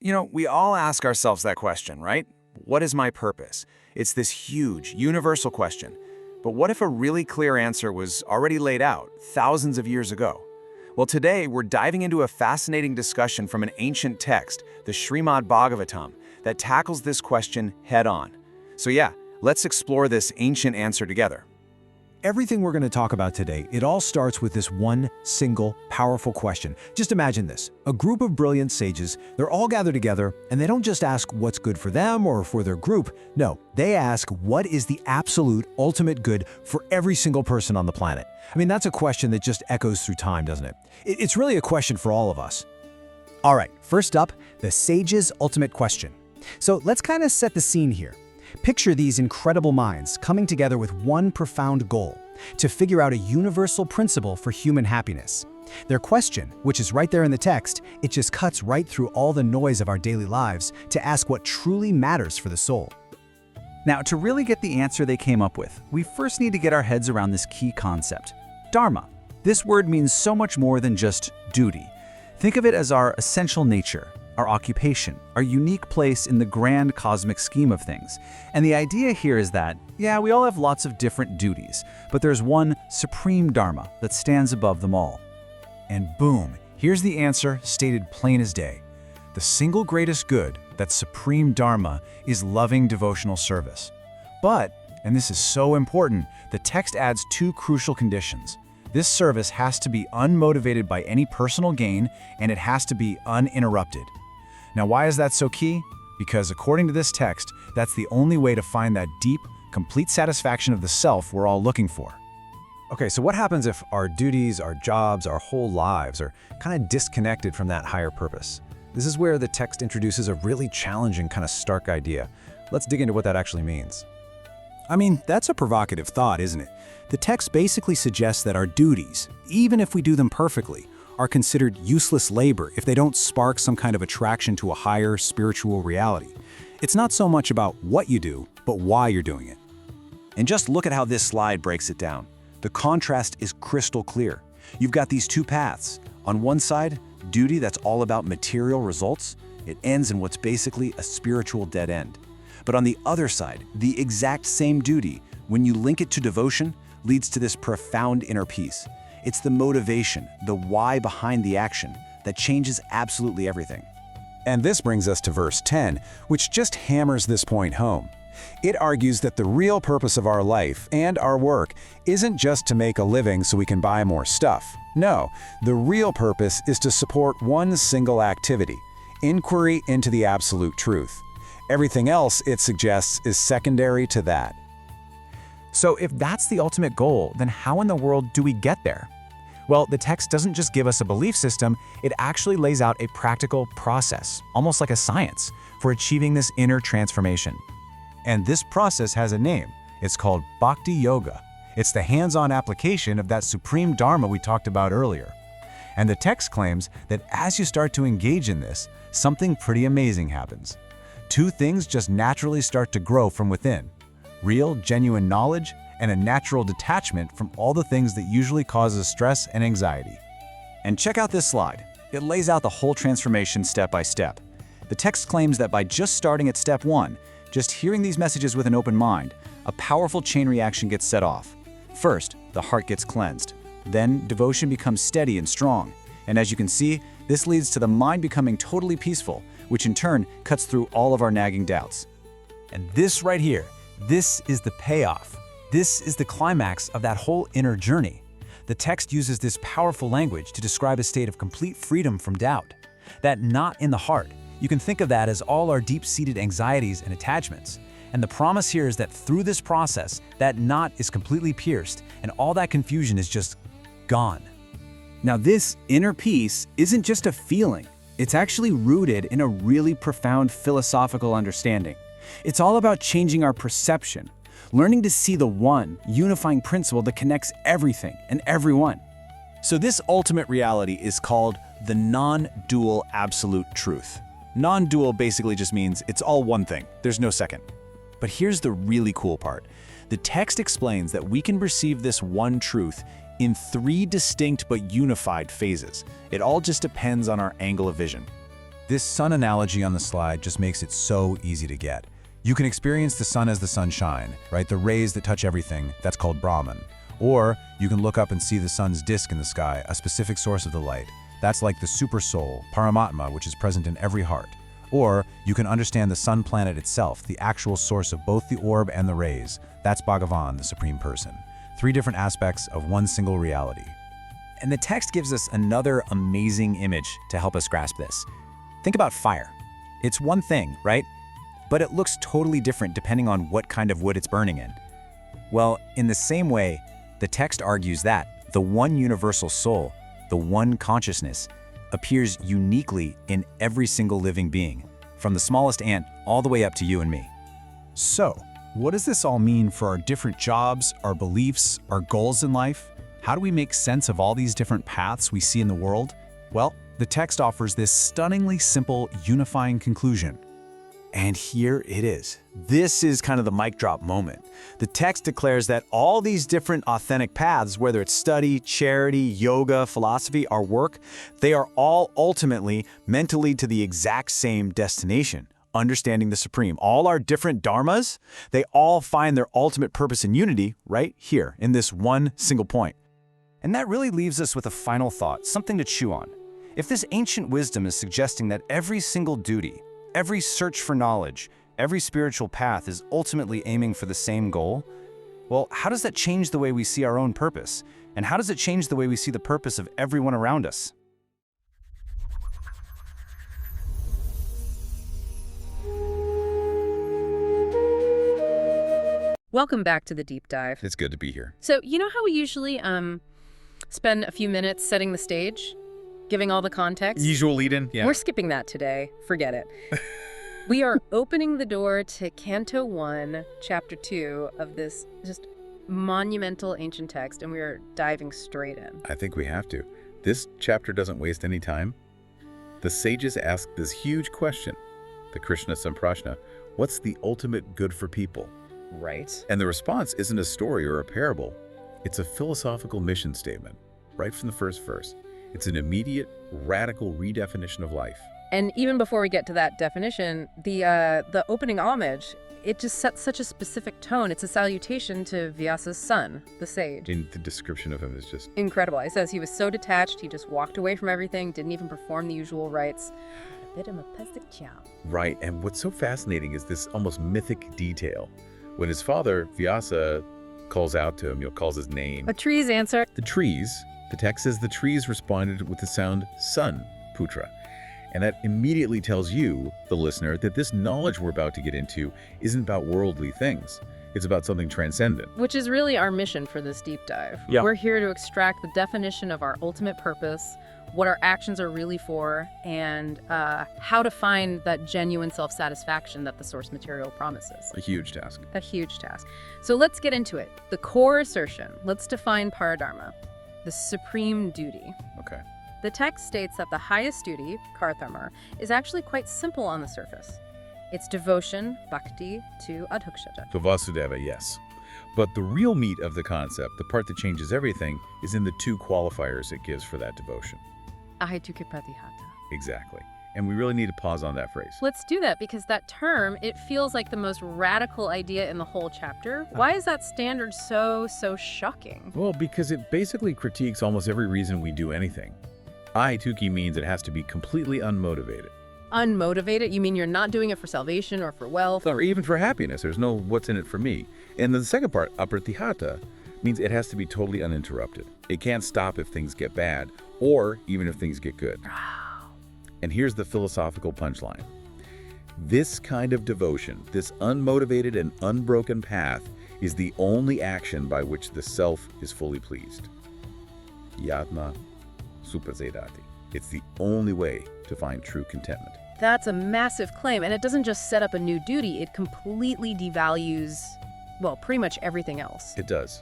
We all ask ourselves that question, right? What is my purpose? It's this huge, universal question. But what if a really clear answer was already laid out thousands of years ago? Well, today we're diving into a fascinating discussion from an ancient text, the Śrīmad Bhagavatam, that tackles this question head-on. So yeah, let's explore this ancient answer together. Everything we're going to talk about today, it all starts with this one single, powerful question. Just imagine this. A group of brilliant sages, they're all gathered together, and they don't just ask what's good for them or for their group. No, they ask what is the absolute, ultimate good for every single person on the planet. I mean, that's a question that just echoes through time, doesn't it? It's really a question for all of us. All right, first up, the sage's ultimate question. So let's kind of set the scene here. Picture these incredible minds coming together with one profound goal, to figure out a universal principle for human happiness. Their question, which is right there in the text, it just cuts right through all the noise of our daily lives to ask what truly matters for the soul. Now, to really get the answer they came up with, we first need to get our heads around this key concept, Dharma. This word means so much more than just duty. Think of it as our essential nature, our occupation, our unique place in the grand cosmic scheme of things. And the idea here is that, yeah, we all have lots of different duties, but there's one supreme Dharma that stands above them all. And boom, here's the answer stated plain as day. The single greatest good, that supreme Dharma, is loving devotional service. But, and this is so important, the text adds two crucial conditions. This service has to be unmotivated by any personal gain, and it has to be uninterrupted. Now, why is that so key? Because according to this text, that's the only way to find that deep, complete satisfaction of the self we're all looking for. Okay, so what happens if our duties, our jobs, our whole lives are kind of disconnected from that higher purpose? This is where the text introduces a really challenging, kind of stark idea. Let's dig into what that actually means. I mean, that's a provocative thought, isn't it? The text basically suggests that our duties, even if we do them perfectly, are considered useless labor if they don't spark some kind of attraction to a higher spiritual reality. It's not so much about what you do, but why you're doing it. And just look at how this slide breaks it down. The contrast is crystal clear. You've got these two paths. On one side, duty that's all about material results. It ends in what's basically a spiritual dead end. But on the other side, the exact same duty, when you link it to devotion, leads to this profound inner peace. It's the motivation, the why behind the action, that changes absolutely everything. And this brings us to verse 10, which just hammers this point home. It argues that the real purpose of our life and our work isn't just to make a living so we can buy more stuff. No, the real purpose is to support one single activity, inquiry into the absolute truth. Everything else, it suggests, is secondary to that. So if that's the ultimate goal, then how in the world do we get there? Well, the text doesn't just give us a belief system, it actually lays out a practical process, almost like a science, for achieving this inner transformation. And this process has a name. It's called Bhakti Yoga. It's the hands-on application of that supreme Dharma we talked about earlier. And the text claims that as you start to engage in this, something pretty amazing happens. Two things just naturally start to grow from within: real, genuine knowledge, and a natural detachment from all the things that usually causes stress and anxiety. And check out this slide. It lays out the whole transformation step by step. The text claims that by just starting at step 1, just hearing these messages with an open mind, a powerful chain reaction gets set off. First, the heart gets cleansed. Then, devotion becomes steady and strong. And as you can see, this leads to the mind becoming totally peaceful, which in turn cuts through all of our nagging doubts. And this right here, this is the payoff. This is the climax of that whole inner journey. The text uses this powerful language to describe a state of complete freedom from doubt. That knot in the heart, you can think of that as all our deep-seated anxieties and attachments. And the promise here is that through this process, that knot is completely pierced and all that confusion is just gone. Now, this inner peace isn't just a feeling. It's actually rooted in a really profound philosophical understanding. It's all about changing our perception, learning to see the one unifying principle that connects everything and everyone. So this ultimate reality is called the non-dual absolute truth. Non-dual basically just means it's all one thing. There's no second. But here's the really cool part. The text explains that we can perceive this one truth in 3 distinct but unified phases. It all just depends on our angle of vision. This sun analogy on the slide just makes it so easy to get. You can experience the sun as the sunshine, right? The rays that touch everything, that's called Brahman. Or you can look up and see the sun's disk in the sky, a specific source of the light. That's like the super soul, Paramatma, which is present in every heart. Or you can understand the sun planet itself, the actual source of both the orb and the rays. That's Bhagavan, the Supreme Person. 3 different aspects of one single reality. And the text gives us another amazing image to help us grasp this. Think about fire. It's one thing, right? But it looks totally different depending on what kind of wood it's burning in. Well, in the same way, the text argues that the one universal soul, the one consciousness, appears uniquely in every single living being, from the smallest ant all the way up to you and me. So, what does this all mean for our different jobs, our beliefs, our goals in life? How do we make sense of all these different paths we see in the world? Well, the text offers this stunningly simple, unifying conclusion. And here it is. This is kind of the mic drop moment. The text declares that all these different authentic paths, whether it's study, charity, yoga, philosophy, our work, they are all ultimately meant to lead to the exact same destination, understanding the Supreme. All our different dharmas, they all find their ultimate purpose in unity right here in this one single point. And that really leaves us with a final thought, something to chew on. If this ancient wisdom is suggesting that every single duty, every search for knowledge, every spiritual path is ultimately aiming for the same goal, well, how does that change the way we see our own purpose? And how does it change the way we see the purpose of everyone around us? Welcome back to the deep dive. It's good to be here. So, you know how we usually spend a few minutes setting the stage, giving all the context? Usual lead-in, yeah. We're skipping that today. Forget it. We are opening the door to Canto 1, Chapter 2 of this just monumental ancient text, and we are diving straight in. I think we have to. This chapter doesn't waste any time. The sages ask this huge question, the Krishna Samprashna, what's the ultimate good for people? Right. And the response isn't a story or a parable. It's a philosophical mission statement, right from the first verse. It's an immediate, radical redefinition of life. And even before we get to that definition, the opening homage, it just sets such a specific tone. It's a salutation to Vyasa's son, the sage. And the description of him is just incredible. It says he was so detached, he just walked away from everything, didn't even perform the usual rites. A bit of a pestic chow. right. And what's so fascinating is this almost mythic detail. When his father, Vyasa, calls out to him, calls his name. A tree's answer. The trees, the text says the trees responded with the sound sun, putra. And that immediately tells you, the listener, that this knowledge we're about to get into isn't about worldly things. It's about something transcendent. Which is really our mission for this deep dive. Yeah. We're here to extract the definition of our ultimate purpose, what our actions are really for, and how to find that genuine self-satisfaction that the source material promises. A huge task. A huge task. So let's get into it. The core assertion. Let's define paradharma, the supreme duty. Okay. The text states that the highest duty, kartharma, is actually quite simple on the surface. It's devotion, bhakti, to adhukshata. So Vāsudeva, yes. But the real meat of the concept, the part that changes everything, is in the two qualifiers it gives for that devotion. Ahetuke pratihata. Exactly. And we really need to pause on that phrase. Let's do that, because that term, it feels like the most radical idea in the whole chapter. Why is that standard so shocking? Well, because it basically critiques almost every reason we do anything. Ahetuki means it has to be completely unmotivated. Unmotivated? You mean you're not doing it for salvation or for wealth? Or even for happiness. There's no what's in it for me. And the second part, apratihata, means it has to be totally uninterrupted. It can't stop if things get bad, or even if things get good. And here's the philosophical punchline. This kind of devotion, this unmotivated and unbroken path, is the only action by which the self is fully pleased. Yatma suprasedati. It's the only way to find true contentment. That's a massive claim, and it doesn't just set up a new duty, it completely devalues, well, pretty much everything else. It does.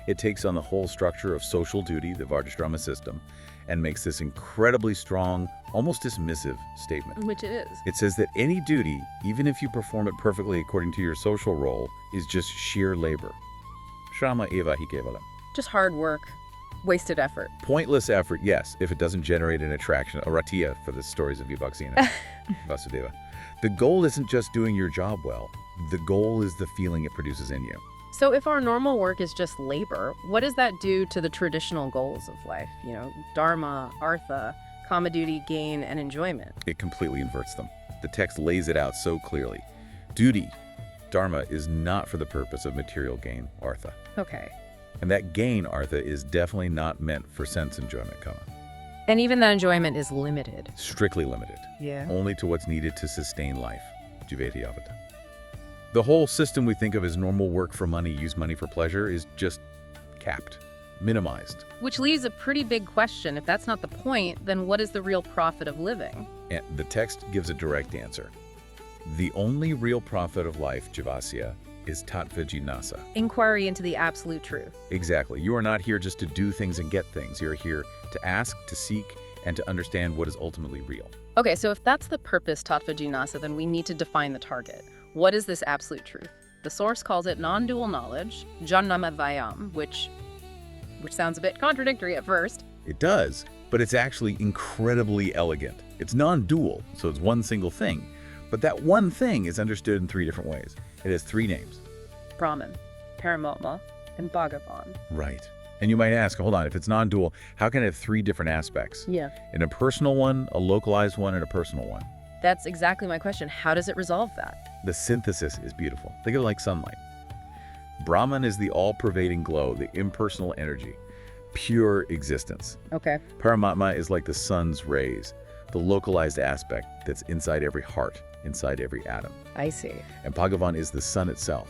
It takes on the whole structure of social duty, the Vardasrama system, and makes this incredibly strong, almost dismissive statement. Which it is. It says that any duty, even if you perform it perfectly according to your social role, is just sheer labor. Shrama eva hi kevalam. Just hard work. Wasted effort. Pointless effort, yes, if it doesn't generate an attraction, a ratiya for the stories of Vibhaksina, Vāsudeva. The goal isn't just doing your job well. The goal is the feeling it produces in you. So if our normal work is just labor, what does that do to the traditional goals of life? Dharma, artha, kama duty, gain, and enjoyment. It completely inverts them. The text lays it out so clearly. Duty, dharma, is not for the purpose of material gain, artha. Okay. And that gain, artha, is definitely not meant for sense enjoyment, kama. And even that enjoyment is limited. Strictly limited. Yeah. Only to what's needed to sustain life. Jiveti avata. The whole system we think of as normal work for money, use money for pleasure, is just capped, minimized. Which leaves a pretty big question. If that's not the point, then what is the real profit of living? And the text gives a direct answer. The only real profit of life, Jivasya, is tattva jinasa. Inquiry into the absolute truth. Exactly. You are not here just to do things and get things. You're here to ask, to seek, and to understand what is ultimately real. Okay, so if that's the purpose, tattva jinasa, then we need to define the target. What is this absolute truth? The source calls it non-dual knowledge, jnanamavayam, which sounds a bit contradictory at first. It does, but it's actually incredibly elegant. It's non-dual, so it's one single thing. But that one thing is understood in 3 different ways. It has 3 names. Brahman, Paramoma, and Bhagavan. Right. And you might ask, hold on, if it's non-dual, how can it have 3 different aspects? Yeah. In a personal one, a localized one, and a personal one. That's exactly my question. How does it resolve that? The synthesis is beautiful. Think of it like sunlight. Brahman is the all-pervading glow, the impersonal energy, pure existence. Okay. Paramatma is like the sun's rays, the localized aspect that's inside every heart, inside every atom. I see. And Bhagavan is the sun itself,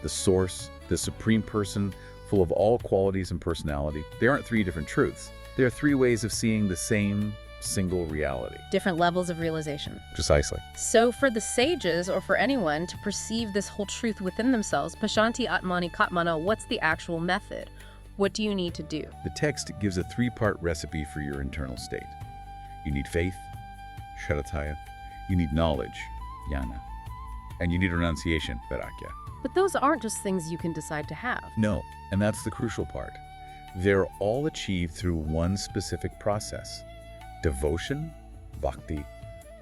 the source, the supreme person, full of all qualities and personality. They aren't 3 different truths. They are 3 ways of seeing the same single reality. Different levels of realization. Precisely. So for the sages, or for anyone to perceive this whole truth within themselves, pashanti atmani katmana, what's the actual method? What do you need to do? The text gives a 3-part recipe for your internal state. You need faith, shraddha, you need knowledge, jnana, and you need renunciation, vairagya. But those aren't just things you can decide to have. No, and that's the crucial part. They're all achieved through one specific process. Devotion, bhakti,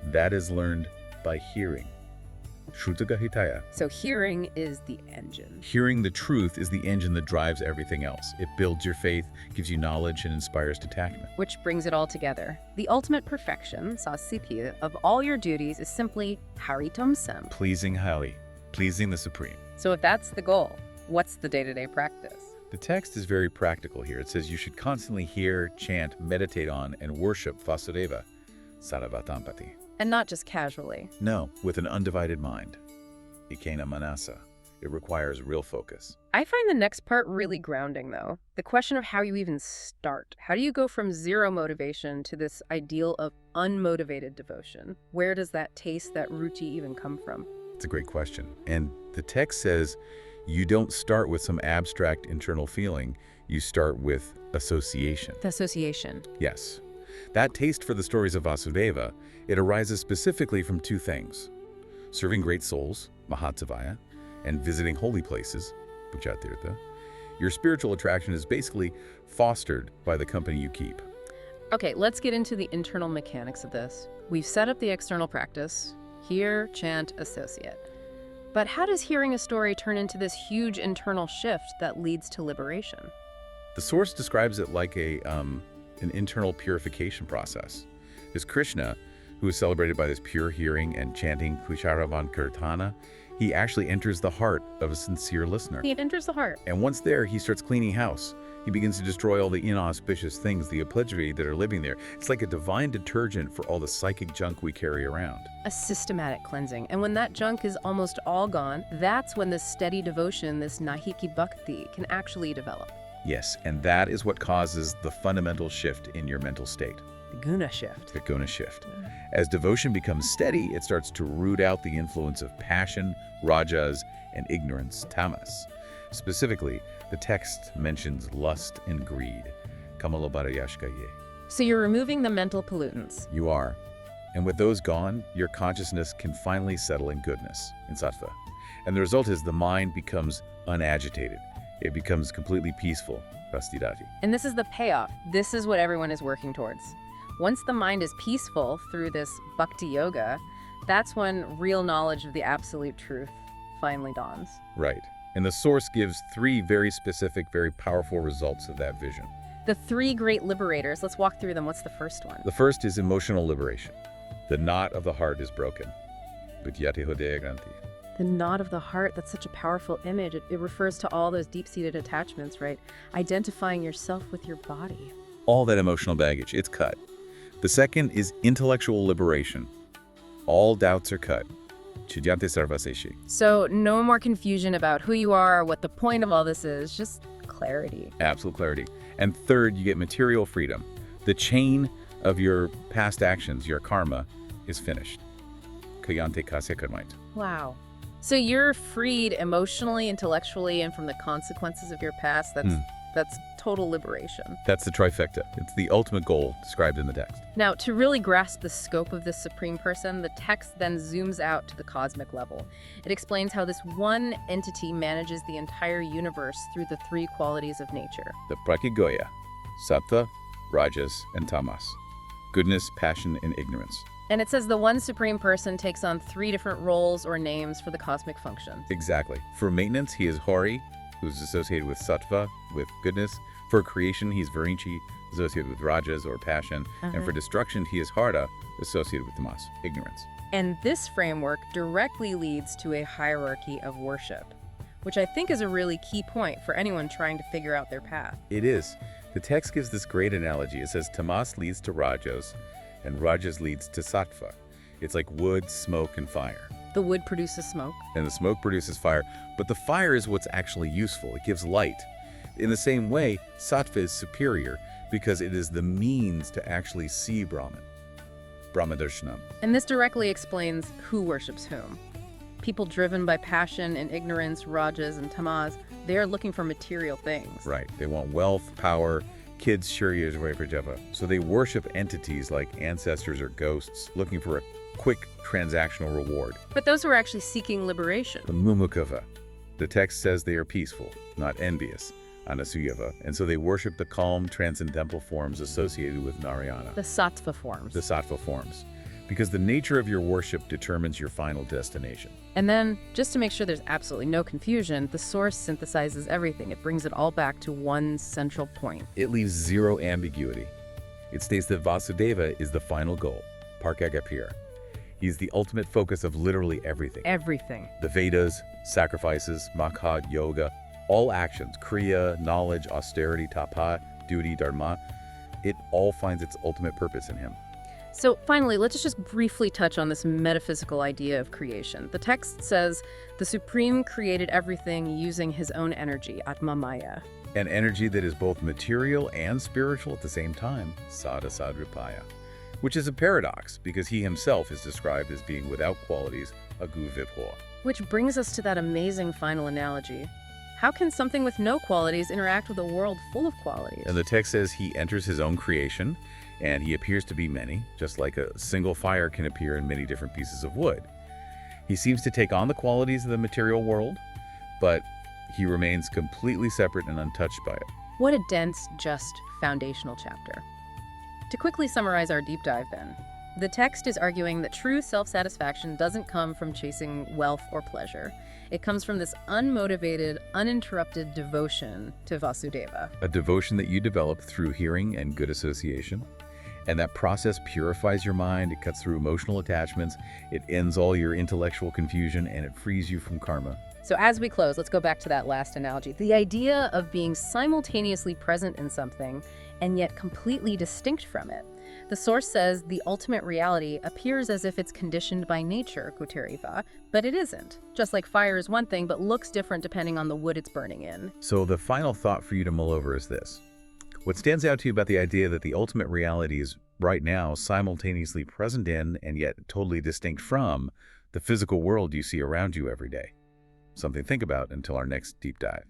that is learned by hearing. Shrutagahitaya. So hearing is the engine. Hearing the truth is the engine that drives everything else. It builds your faith, gives you knowledge, and inspires detachment. Which brings it all together. The ultimate perfection, sasiti, of all your duties is simply haritamsam. Pleasing Hari, pleasing the Supreme. So if that's the goal, what's the day-to-day practice? The text is very practical here. It says you should constantly hear, chant, meditate on, and worship Vāsudeva, Sarvatampati. And not just casually. No, with an undivided mind. Ikena manasa. It requires real focus. I find the next part really grounding, though. The question of how you even start. How do you go from 0 motivation to this ideal of unmotivated devotion? Where does that taste, that ruchi even come from? It's a great question. And the text says you don't start with some abstract internal feeling. You start with association. The association. Yes. That taste for the stories of Vāsudeva, it arises specifically from 2 things. Serving great souls, Mahatsavaya, and visiting holy places, Pujatirtha. Your spiritual attraction is basically fostered by the company you keep. Okay, let's get into the internal mechanics of this. We've set up the external practice. Hear, chant, associate. But how does hearing a story turn into this huge internal shift that leads to liberation? The source describes it like an internal purification process. There's Krishna, who is celebrated by this pure hearing and chanting Kusharavan Kirtana. He actually enters the heart of a sincere listener. He enters the heart. And once there, he starts cleaning house. He begins to destroy all the inauspicious things, the obligatory that are living there. It's like a divine detergent for all the psychic junk we carry around. A systematic cleansing. And when that junk is almost all gone, that's when this steady devotion, this nahiki bhakti, can actually develop. Yes, and that is what causes the fundamental shift in your mental state. The guna shift. The guna shift. As devotion becomes steady, it starts to root out the influence of passion, rajas, and ignorance, tamas. Specifically, the text mentions lust and greed. Kamalabharayashkaye. So you're removing the mental pollutants. You are. And with those gone, your consciousness can finally settle in goodness, in sattva. And the result is the mind becomes unagitated. It becomes completely peaceful, Vāsudeva. And this is the payoff. This is what everyone is working towards. Once the mind is peaceful through this bhakti yoga, that's when real knowledge of the absolute truth finally dawns. Right. And the source gives 3 very specific, very powerful results of that vision. The 3 great liberators, let's walk through them. What's the first one? The first is emotional liberation. The knot of the heart is broken. Vidyate hodaya granti. The knot of the heart, that's such a powerful image. It refers to all those deep-seated attachments, right? Identifying yourself with your body. All that emotional baggage, it's cut. The second is intellectual liberation. All doubts are cut. Chidyante sarvaseshi. So no more confusion about who you are, what the point of all this is, just clarity. Absolute clarity. And third, you get material freedom. The chain of your past actions, your karma, is finished. Kayante kasya karmait. Wow. So you're freed emotionally, intellectually, and from the consequences of your past. That's total liberation. That's the trifecta. It's the ultimate goal described in the text. Now, to really grasp the scope of this supreme person, the text then zooms out to the cosmic level. It explains how this one entity manages the entire universe through the 3 qualities of nature. The prakigoya, sattva, rajas, and tamas. Goodness, passion, and ignorance. And it says the one supreme person takes on 3 different roles or names for the cosmic function. Exactly. For maintenance, he is Hori, who's associated with sattva, with goodness. For creation, he's Varinchi, associated with rajas or passion. And for destruction, he is Harda, associated with tamas, ignorance. And this framework directly leads to a hierarchy of worship, which I think is a really key point for anyone trying to figure out their path. It is. The text gives this great analogy. It says tamas leads to rajas, and rajas leads to sattva. It's like wood, smoke, and fire. The wood produces smoke. And the smoke produces fire, but the fire is what's actually useful. It gives light. In the same way, sattva is superior because it is the means to actually see Brahman. Brahmadarshanam. And this directly explains who worships whom. People driven by passion and ignorance, rajas and tamas, they are looking for material things. Right. They want wealth, power, kids, Sharyas, Java. So they worship entities like ancestors or ghosts, looking for a quick transactional reward. But those who are actually seeking liberation. The mumukava. The text says they are peaceful, not envious, anasuyava, and so they worship the calm, transcendental forms associated with Narayana. The sattva forms. The sattva forms. Because the nature of your worship determines your final destination. And then, just to make sure there's absolutely no confusion, the source synthesizes everything. It brings it all back to one central point. It leaves 0 ambiguity. It states that Vāsudeva is the final goal, Parkagapir. He's the ultimate focus of literally everything. Everything. The Vedas, sacrifices, Makha, yoga, all actions, kriya, knowledge, austerity, tapa, duty, dharma, it all finds its ultimate purpose in him. So finally, let's just briefly touch on this metaphysical idea of creation. The text says the Supreme created everything using his own energy, Atma Maya. An energy that is both material and spiritual at the same time, Sada Sadrupaya, which is a paradox because he himself is described as being without qualities, Agu Vibhor. Which brings us to that amazing final analogy. How can something with no qualities interact with a world full of qualities? And the text says he enters his own creation, and he appears to be many, just like a single fire can appear in many different pieces of wood. He seems to take on the qualities of the material world, but he remains completely separate and untouched by it. What a dense, just, foundational chapter. To quickly summarize our deep dive then, the text is arguing that true self-satisfaction doesn't come from chasing wealth or pleasure. It comes from this unmotivated, uninterrupted devotion to Vāsudeva. A devotion that you develop through hearing and good association. And that process purifies your mind, it cuts through emotional attachments, it ends all your intellectual confusion, and it frees you from karma. So as we close, let's go back to that last analogy. The idea of being simultaneously present in something and yet completely distinct from it. The source says the ultimate reality appears as if it's conditioned by nature, Kuteriva, but it isn't. Just like fire is one thing, but looks different depending on the wood it's burning in. So the final thought for you to mull over is this. What stands out to you about the idea that the ultimate reality is right now simultaneously present in and yet totally distinct from the physical world you see around you every day? Something to think about until our next deep dive.